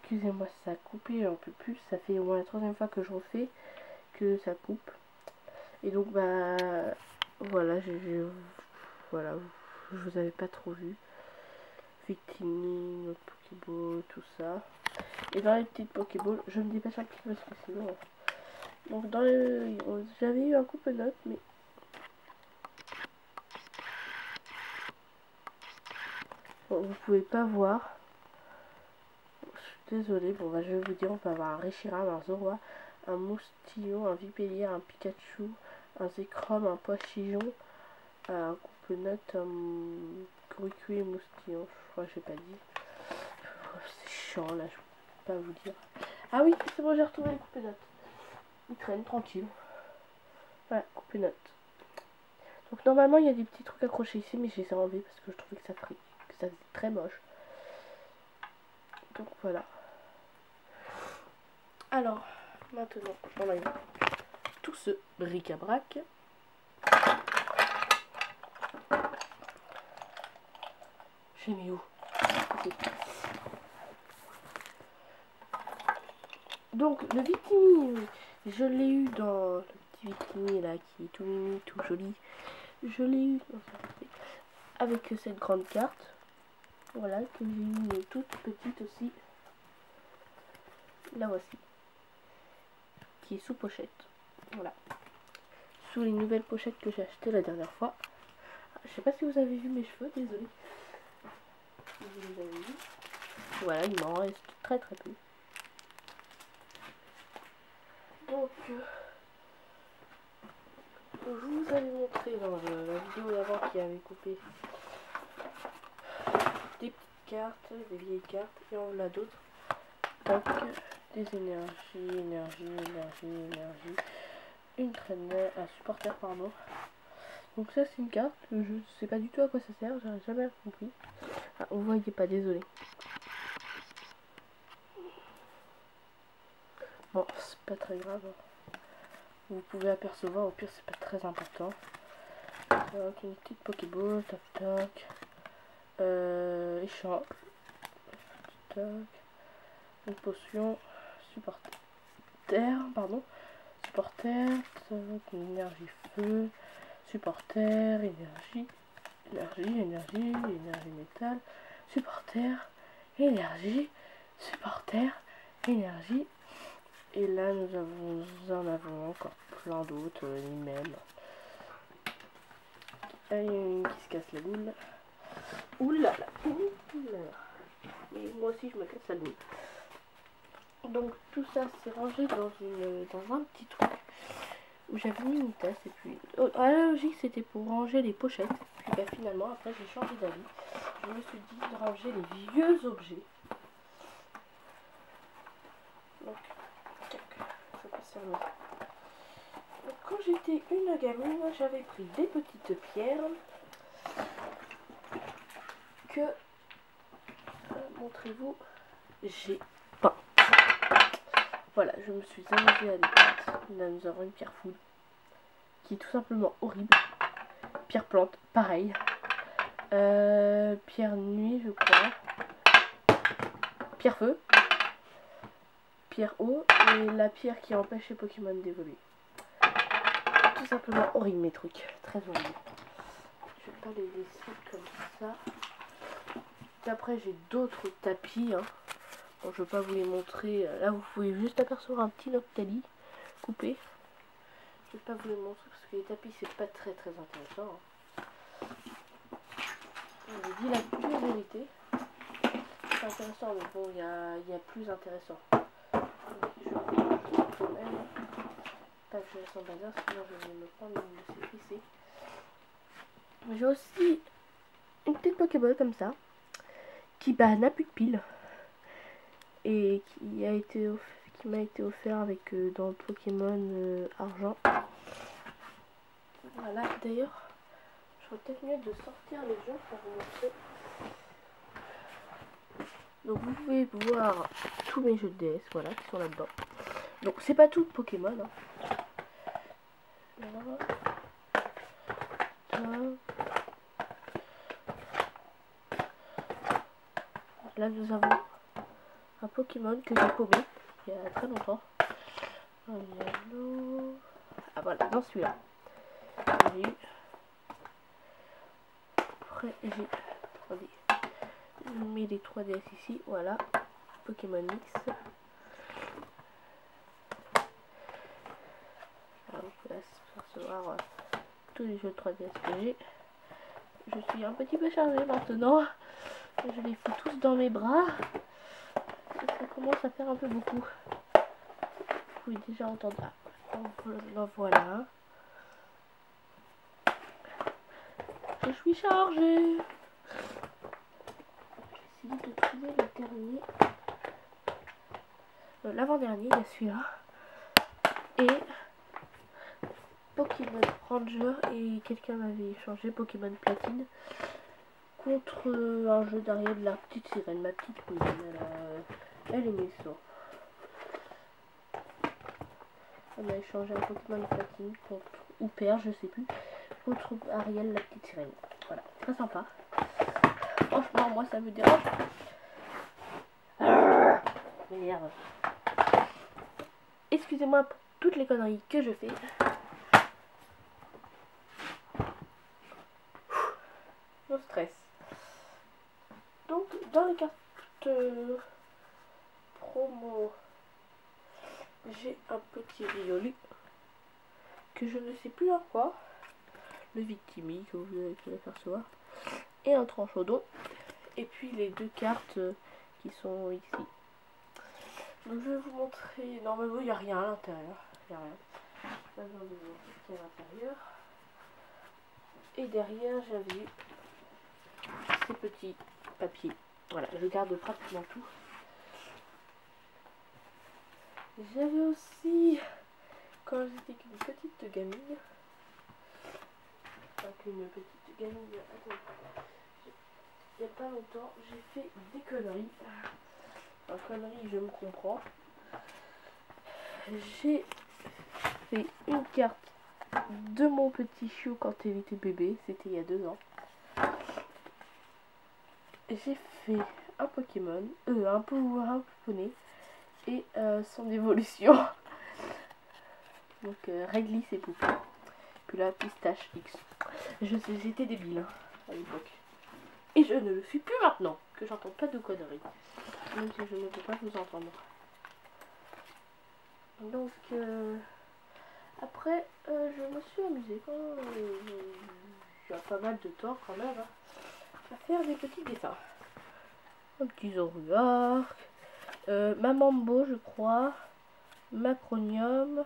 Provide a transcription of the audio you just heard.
excusez-moi, ça a coupé, j'en peux plus. Ça fait au moins la troisième fois que je refais que ça coupe. Et donc, bah, voilà, voilà, je vous avais pas trop vu. Victini, notre Pokéball, tout ça. Et dans les petites Pokéballs, je me dépêche un petit peu parce que sinon... Donc, dans le... J'avais eu un coupe-note, mais... Bon, vous pouvez pas voir. Je suis désolée. Bon, bah, je vais vous dire, on peut avoir un Reshiram, un Zorua, un Moustillon, un Vipélier, un Pikachu, un Zekrom, un Poichijon, un coupe-note, un Grucu et Moustillon. Je crois que j'ai pas dit. C'est chiant, là, je peux pas vous dire. Ah oui, c'est bon, j'ai retrouvé les coupe-notes. Ils traînent tranquille. Voilà, coupe-notes. Donc normalement il y a des petits trucs accrochés ici, mais je les ai enlevés parce que je trouvais que ça faisait très moche. Donc voilà. Alors, maintenant, on a tout ce bric-à-brac. J'ai mis où? Okay. Donc le Victini, je l'ai eu dans le petit Victini là qui est tout mimi, tout joli. Je l'ai eu avec cette grande carte. Voilà, que j'ai eu toute petite aussi. La voici. Qui est sous pochette. Voilà. Sous les nouvelles pochettes que j'ai achetées la dernière fois. Je sais pas si vous avez vu mes cheveux, désolé. Si vous les avez vus. Voilà, il m'en reste très peu. Donc, je vous avais montré dans la vidéo d'avant qui avait coupé des petites cartes, des vieilles cartes, et on en a d'autres. Donc, des énergies, une traînée, un supporter, pardon. Donc ça c'est une carte, je sais pas du tout à quoi ça sert, j'aurais jamais compris. Ah, vous voyez pas, désolé. Bon, c'est pas très grave. Vous pouvez apercevoir, au pire c'est pas très important. Donc une petite Pokéball, toc toc. Échange. Toc. Une potion. Supporter, pardon. Supporter, toc, une énergie feu. Supporter, énergie métal. Supporter, énergie, supporter, énergie. Et là, nous en avons encore plein d'autres, les mêmes. Il y a une qui se casse la boule. Oula là. Mais moi aussi, je me casse la boule. Donc, tout ça, c'est rangé dans un petit truc où j'avais mis une tasse. Et puis, à la logique, c'était pour ranger les pochettes. Puis, bah, finalement, après, j'ai changé d'avis. Je me suis dit de ranger les vieux objets. Donc, je passe sur le... Donc, quand j'étais une gamine, j'avais pris des petites pierres que, montrez-vous, j'ai peint. Voilà, je me suis amusée à les peindre. Là, nous avons une pierre foudre qui est tout simplement horrible. Pierre plante, pareil. Pierre nuit, je crois. Pierre feu. Pierre eau. Et la pierre qui empêche les Pokémon d'évoluer. Tout simplement horrible mes trucs. Très horrible. Je vais pas les laisser comme ça. Après j'ai d'autres tapis. Hein. Bon, je vais pas vous les montrer. Là vous pouvez juste apercevoir un petit Noctali coupé. Je vais pas vous les montrer parce que les tapis c'est pas très intéressant. Hein. Je vous dis la pure vérité. C'est intéressant mais bon il y a plus intéressant. Je vais quand même pas que je laisse en bazar sinon je vais me prendre une de ces fissées. J'ai aussi une petite Pokéball comme ça qui n'a plus de pile et qui m'a été offert avec dans Pokémon Argent. Voilà, d'ailleurs je serais peut-être mieux de sortir les jeux pour vous montrer. Donc vous pouvez voir tous mes jeux de DS, voilà, qui sont là-dedans. Donc c'est pas tout Pokémon. Hein. Là nous avons un Pokémon que j'ai paumé il y a très longtemps. Un Yano. Ah voilà, dans celui-là. J'ai eu. Après, j'ai. Attendez. Je mets les 3DS ici. Voilà. Pokémon Mix. Alors, vous pouvez apercevoir tous les jeux 3DS que j'ai. Je suis un petit peu chargée maintenant. Je les fous tous dans mes bras. Et ça commence à faire un peu beaucoup. Vous pouvez déjà entendre. Ah, voilà. Je suis chargée. J'ai essayé de trouver le dernier. L'avant-dernier, il y a celui-là. Et Pokémon Ranger. Et quelqu'un m'avait échangé Pokémon Platine contre un jeu d'Ariel, la petite sirène, ma petite cousine. Elle aimait ça. On a échangé un Pokémon Platine contre, ou père, je sais plus, contre Ariel, la petite sirène. Voilà, très sympa. Franchement, moi ça me dérange. Merde. Excusez-moi pour toutes les conneries que je fais. No stress. Donc, dans les cartes promo, j'ai un petit Riolu que je ne sais plus à quoi. Le Victimi que vous avez pu apercevoir. Et un Tranchodon. Et puis les deux cartes qui sont ici. Donc je vais vous montrer. Normalement il n'y a rien à l'intérieur. Il n'y a rien. Pas besoin de vous montrer ce qu'il y a à l'intérieur. Et derrière j'avais ces petits papiers. Voilà, je garde pratiquement tout. J'avais aussi, quand j'étais une petite gamine, il n'y a pas longtemps, j'ai fait des conneries. Enfin, conneries, je me comprends. J'ai fait une carte de mon petit chiot quand il était bébé, c'était il y a 2 ans. J'ai fait un Pokémon, un poney et son évolution. Donc Reglis et Poupée. Puis là, Pistache X. J'étais débile hein, à l'époque. Et je ne le suis plus maintenant, que j'entends pas de conneries. Même si je ne peux pas vous entendre. Donc après, je me suis amusée quand il y a pas mal de temps quand même à faire des petits dessins. Un petit Zoroark, Mamambo je crois, Macronium,